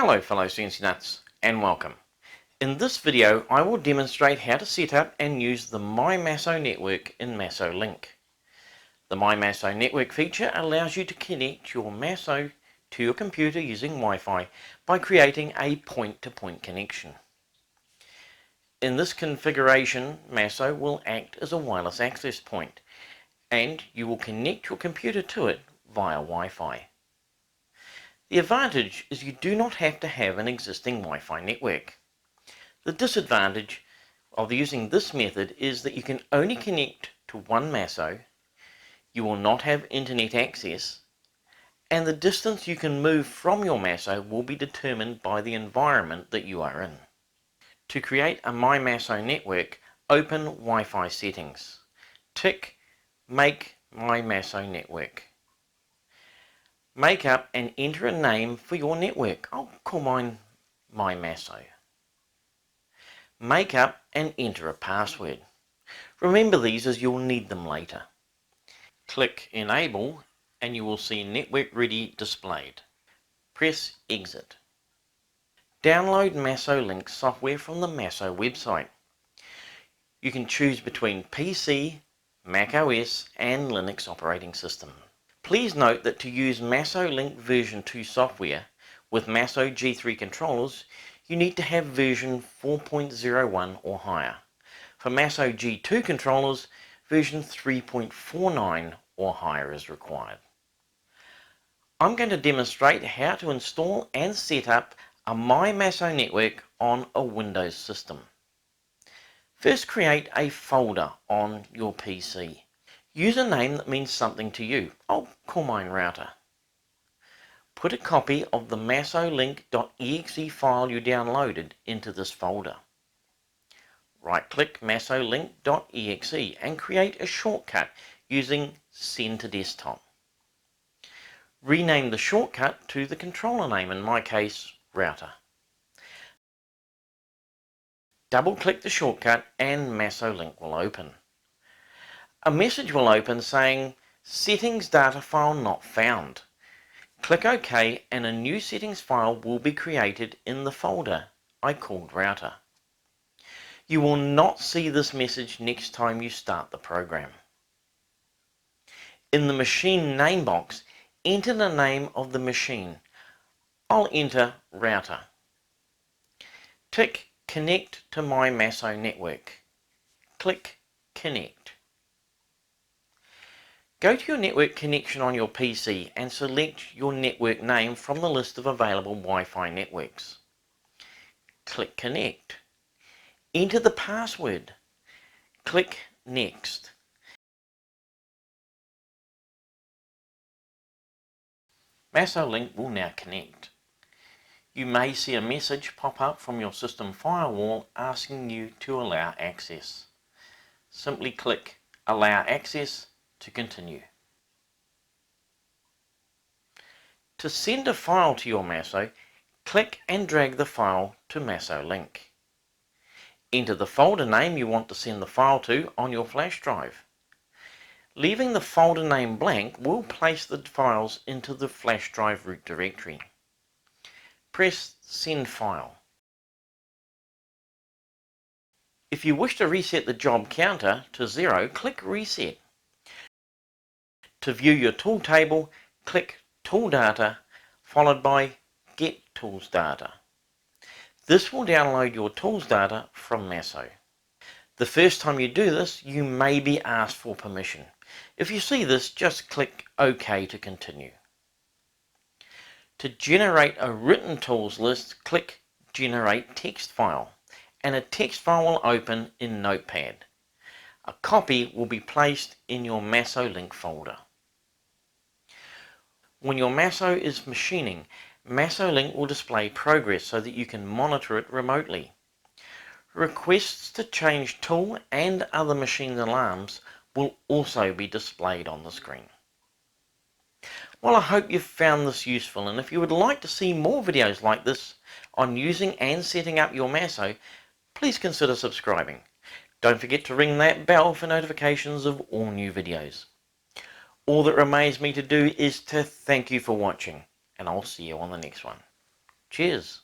Hello fellow CNCNutz and welcome. In this video I will demonstrate how to set up and use the My MASSO Network in MASSO Link. The My MASSO Network feature allows you to connect your MASSO to your computer using Wi-Fi by creating a point-to-point connection. In this configuration, MASSO will act as a wireless access point and you will connect your computer to it via Wi-Fi. The advantage is you do not have to have an existing Wi-Fi network. The disadvantage of using this method is that you can only connect to one MASSO, you will not have internet access, and the distance you can move from your MASSO will be determined by the environment that you are in. To create a My MASSO network, open Wi-Fi settings. Tick Make My MASSO Network. Make up and enter a name for your network. I'll call mine My MASSO. Make up and enter a password. Remember these as you'll need them later. Click Enable and you will see Network Ready displayed. Press Exit. Download MASSO Link software from the MASSO website. You can choose between PC, Mac OS and Linux operating system. Please note that to use MASSO Link version 2 software with MASSO G3 controllers, you need to have version 4.01 or higher. For MASSO G2 controllers, version 3.49 or higher is required. I'm going to demonstrate how to install and set up a My MASSO network on a Windows system. First, create a folder on your PC. Use a name that means something to you. I'll call mine Router. Put a copy of the massolink.exe file you downloaded into this folder. Right-click massolink.exe and create a shortcut using Send to Desktop. Rename the shortcut to the controller name, in my case, Router. Double-click the shortcut and MASSO Link will open. A message will open saying, Settings data file not found. Click OK and a new settings file will be created in the folder I called Router. You will not see this message next time you start the program. In the machine name box, enter the name of the machine. I'll enter Router. Tick Connect to My MASSO Network. Click Connect. Go to your network connection on your PC and select your network name from the list of available Wi-Fi networks. Click Connect. Enter the password. Click Next. MASSO Link will now connect. You may see a message pop up from your system firewall asking you to allow access. Simply click Allow Access to continue. To send a file to your MASSO, click and drag the file to MASSO Link. Enter the folder name you want to send the file to on your flash drive. Leaving the folder name blank will place the files into the flash drive root directory. Press Send File. If you wish to reset the job counter to 0, click Reset. To view your tool table, click Tool Data followed by Get Tools Data. This will download your tools data from MASSO. The first time you do this, you may be asked for permission. If you see this, just click OK to continue. To generate a written tools list, click Generate Text File, and a text file will open in Notepad. A copy will be placed in your MASSO Link folder. When your MASSO is machining, MASSO Link will display progress so that you can monitor it remotely. Requests to change tool and other machine alarms will also be displayed on the screen. Well, I hope you've found this useful, and if you would like to see more videos like this on using and setting up your MASSO, please consider subscribing. Don't forget to ring that bell for notifications of all new videos. All that remains me to do is to thank you for watching, and I'll see you on the next one. Cheers!